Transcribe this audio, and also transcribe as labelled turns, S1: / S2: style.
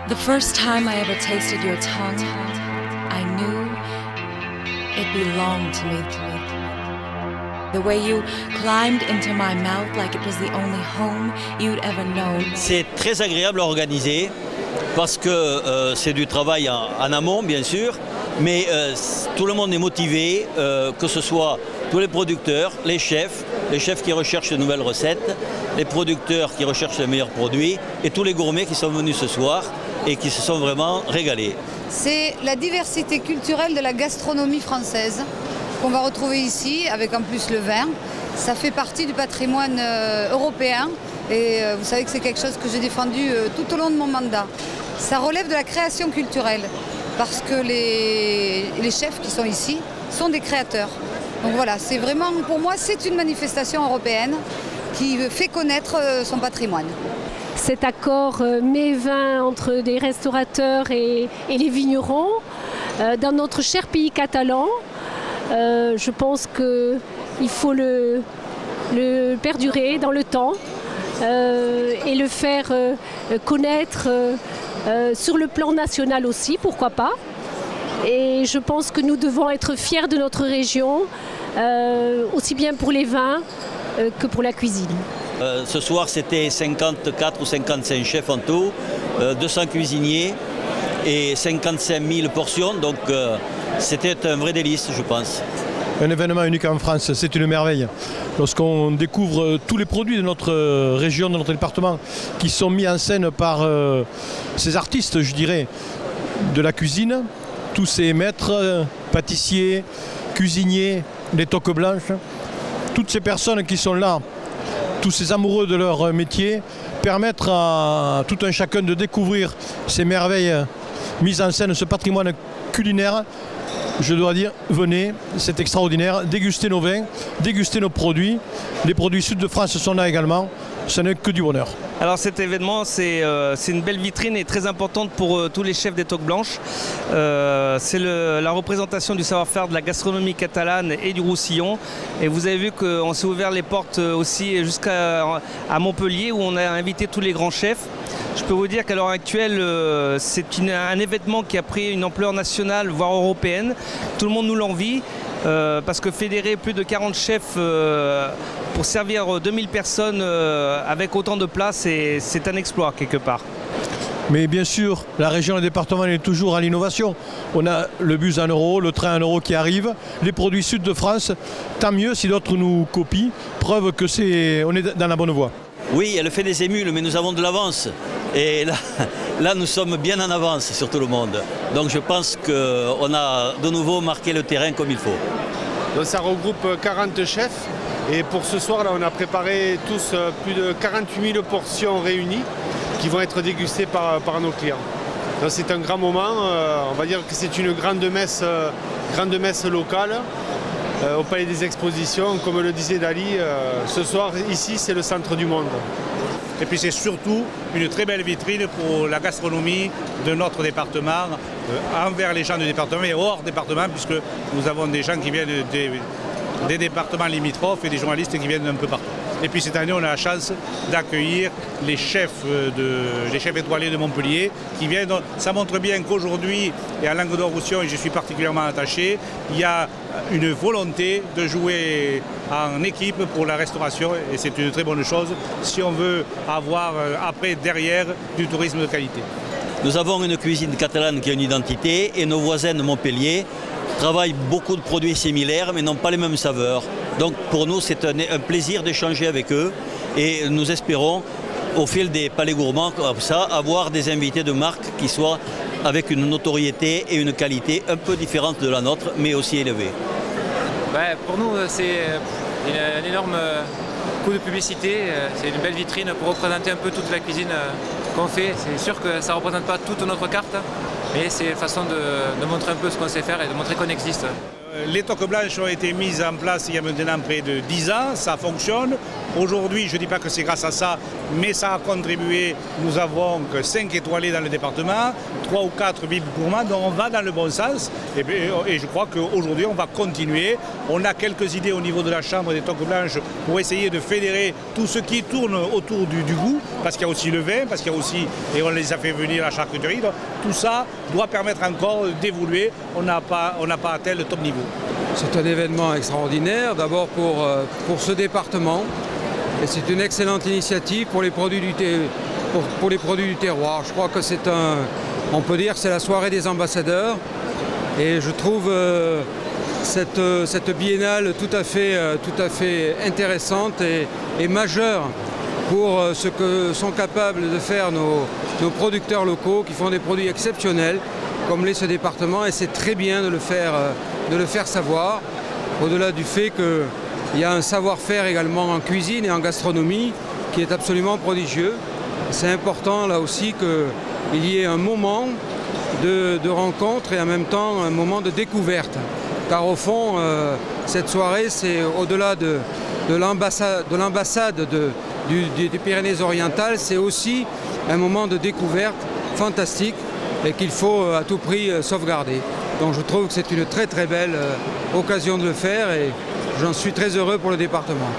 S1: The first time I ever tasted your tongue, I knew it belonged to me. The way you climbed into my mouth like it was the only home you'd ever known.
S2: C'est très agréable à organiser parce que c'est du travail en amont bien sûr, mais tout le monde est motivé, que ce soit tous les producteurs, les chefs qui recherchent de nouvelles recettes, les producteurs qui recherchent les meilleurs produits et tous les gourmets qui sont venus ce soir et qui se sont vraiment régalés.
S3: C'est la diversité culturelle de la gastronomie française qu'on va retrouver ici, avec en plus le vin. Ça fait partie du patrimoine européen et vous savez que c'est quelque chose que j'ai défendu tout au long de mon mandat. Ça relève de la création culturelle parce que les chefs qui sont ici sont des créateurs. Donc voilà, c'est vraiment, pour moi, c'est une manifestation européenne qui fait connaître son patrimoine.
S4: Cet accord mets-vins entre des restaurateurs et les vignerons dans notre cher pays catalan, je pense qu'il faut le perdurer dans le temps et le faire connaître sur le plan national aussi, pourquoi pas. Et je pense que nous devons être fiers de notre région, aussi bien pour les vins que pour la cuisine.
S2: Ce soir, c'était 54 ou 55 chefs en tout, 200 cuisiniers et 55 000 portions, donc c'était un vrai délice, je pense.
S5: Un événement unique en France, c'est une merveille. Lorsqu'on découvre tous les produits de notre région, de notre département, qui sont mis en scène par ces artistes, je dirais, de la cuisine, tous ces maîtres, pâtissiers, cuisiniers, les toques blanches, toutes ces personnes qui sont là, tous ces amoureux de leur métier, permettre à tout un chacun de découvrir ces merveilles mises en scène, ce patrimoine culinaire. Je dois dire, venez, c'est extraordinaire, dégustez nos vins, dégustez nos produits. Les produits Sud de France sont là également, ce n'est que du bonheur.
S6: Alors cet événement, c'est une belle vitrine et très importante pour tous les chefs des toques blanches. C'est la représentation du savoir-faire de la gastronomie catalane et du Roussillon. Et vous avez vu qu'on s'est ouvert les portes aussi jusqu'à Montpellier où on a invité tous les grands chefs. Je peux vous dire qu'à l'heure actuelle, c'est un événement qui a pris une ampleur nationale, voire européenne. Tout le monde nous l'envie. Parce que fédérer plus de 40 chefs pour servir 2000 personnes avec autant de plats, c'est un exploit quelque part.
S5: Mais bien sûr, la région et le département est toujours à l'innovation. On a le bus à 1 euro, le train à 1 euro qui arrive, les produits Sud de France, tant mieux si d'autres nous copient, preuve que on est dans la bonne voie.
S2: Oui, elle fait des émules, mais nous avons de l'avance. Et là, nous sommes bien en avance sur tout le monde. Donc je pense qu'on a de nouveau marqué le terrain comme il faut.
S7: Donc ça regroupe 40 chefs. Et pour ce soir, là, on a préparé tous plus de 48 000 portions réunies qui vont être dégustées par nos clients. Donc c'est un grand moment. On va dire que c'est une grande messe locale. Au Palais des Expositions, comme le disait Dali, ce soir, ici, c'est le centre du monde.
S8: Et puis c'est surtout une très belle vitrine pour la gastronomie de notre département, envers les gens du département et hors département, puisque nous avons des gens qui viennent des départements limitrophes et des journalistes qui viennent d'un peu partout. Et puis cette année, on a la chance d'accueillir les chefs étoilés de Montpellier qui viennent. Ça montre bien qu'aujourd'hui, et à Languedoc-Roussillon, et je suis particulièrement attaché, il y a une volonté de jouer en équipe pour la restauration et c'est une très bonne chose si on veut avoir après, derrière, du tourisme de qualité.
S2: Nous avons une cuisine catalane qui a une identité et nos voisins de Montpellier travaillent beaucoup de produits similaires mais n'ont pas les mêmes saveurs. Donc pour nous c'est un plaisir d'échanger avec eux et nous espérons au fil des palais gourmands comme ça avoir des invités de marque qui soient avec une notoriété et une qualité un peu différente de la nôtre mais aussi élevée.
S9: Pour nous c'est un énorme coup de publicité, c'est une belle vitrine pour représenter un peu toute la cuisine qu'on fait. C'est sûr que ça ne représente pas toute notre carte, mais c'est une façon de montrer un peu ce qu'on sait faire et de montrer qu'on existe.
S8: Les toques blanches ont été mises en place il y a maintenant près de 10 ans, ça fonctionne. Aujourd'hui, je ne dis pas que c'est grâce à ça, mais ça a contribué. Nous avons 5 étoilés dans le département, 3 ou 4 villes gourmandes, on va dans le bon sens et je crois qu'aujourd'hui on va continuer. On a quelques idées au niveau de la Chambre des Toques Blanches pour essayer de fédérer tout ce qui tourne autour du goût, parce qu'il y a aussi le vin, parce qu'il y a aussi, et on les a fait venir à la charcuterie, donc tout ça doit permettre encore d'évoluer. On n'a pas atteint le top niveau.
S10: C'est un événement extraordinaire, d'abord pour ce département, et c'est une excellente initiative pour les produits du terroir. Je crois que on peut dire que c'est la soirée des ambassadeurs, et je trouve cette biennale tout à fait intéressante et majeure pour ce que sont capables de faire nos producteurs locaux qui font des produits exceptionnels comme l'est ce département, et c'est très bien de le faire savoir, au-delà du fait qu'il y a un savoir-faire également en cuisine et en gastronomie qui est absolument prodigieux. C'est important là aussi qu'il y ait un moment de rencontre et en même temps un moment de découverte. Car au fond, cette soirée, c'est au-delà de l'ambassade des Pyrénées-Orientales, c'est aussi un moment de découverte fantastique et qu'il faut à tout prix sauvegarder. Donc je trouve que c'est une très très belle occasion de le faire et j'en suis très heureux pour le département.